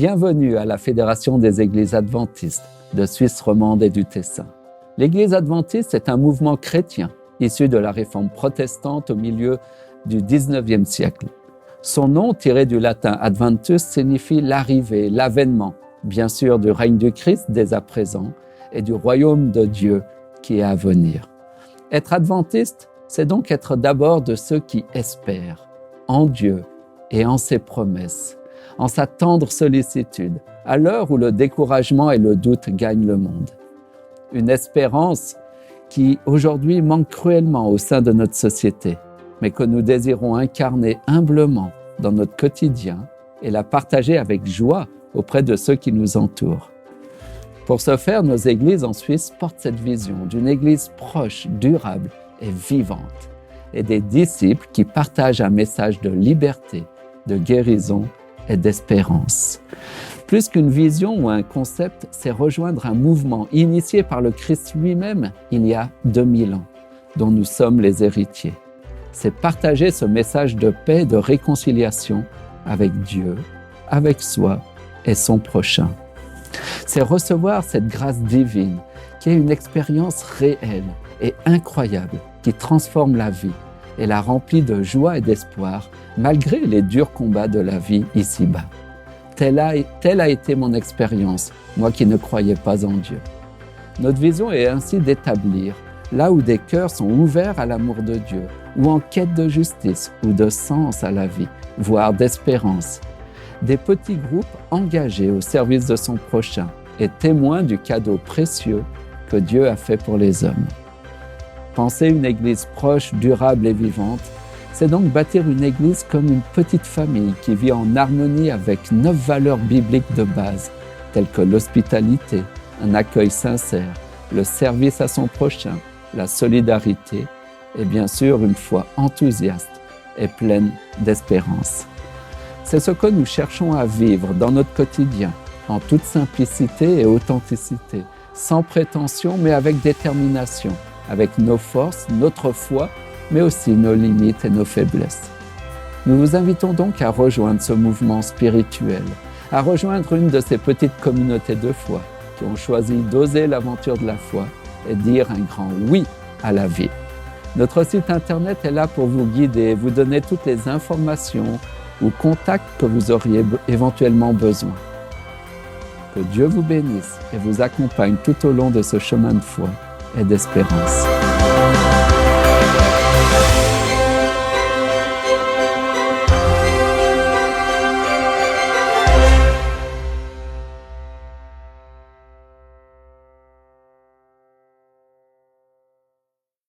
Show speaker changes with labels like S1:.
S1: Bienvenue à la Fédération des Églises adventistes de Suisse romande et du Tessin. L'Église adventiste est un mouvement chrétien issu de la réforme protestante au milieu du XIXe siècle. Son nom, tiré du latin adventus, signifie l'arrivée, l'avènement, bien sûr du règne du Christ dès à présent et du royaume de Dieu qui est à venir. Être adventiste, c'est donc être d'abord de ceux qui espèrent en Dieu et en ses promesses, en sa tendre sollicitude, à l'heure où le découragement et le doute gagnent le monde. Une espérance qui aujourd'hui manque cruellement au sein de notre société, mais que nous désirons incarner humblement dans notre quotidien et la partager avec joie auprès de ceux qui nous entourent. Pour ce faire, nos églises en Suisse portent cette vision d'une église proche, durable et vivante, et des disciples qui partagent un message de liberté, de guérison et d'espérance. Plus qu'une vision ou un concept, c'est rejoindre un mouvement initié par le Christ lui-même il y a 2000 ans, dont nous sommes les héritiers. C'est partager ce message de paix et de réconciliation avec Dieu, avec soi et son prochain. C'est recevoir cette grâce divine qui est une expérience réelle et incroyable qui transforme la vie et la remplit de joie et d'espoir malgré les durs combats de la vie ici-bas. Telle a été mon expérience, moi qui ne croyais pas en Dieu. Notre vision est ainsi d'établir, là où des cœurs sont ouverts à l'amour de Dieu, ou en quête de justice ou de sens à la vie, voire d'espérance, des petits groupes engagés au service de son prochain et témoins du cadeau précieux que Dieu a fait pour les hommes. Penser une église proche, durable et vivante, c'est donc bâtir une église comme une petite famille qui vit en harmonie avec 9 valeurs bibliques de base, telles que l'hospitalité, un accueil sincère, le service à son prochain, la solidarité et bien sûr une foi enthousiaste et pleine d'espérance. C'est ce que nous cherchons à vivre dans notre quotidien, en toute simplicité et authenticité, sans prétention mais avec détermination, avec nos forces, notre foi, mais aussi nos limites et nos faiblesses. Nous vous invitons donc à rejoindre ce mouvement spirituel, à rejoindre une de ces petites communautés de foi qui ont choisi d'oser l'aventure de la foi et dire un grand oui à la vie. Notre site internet est là pour vous guider, vous donner toutes les informations ou contacts que vous auriez éventuellement besoin. Que Dieu vous bénisse et vous accompagne tout au long de ce chemin de foi et d'espérance.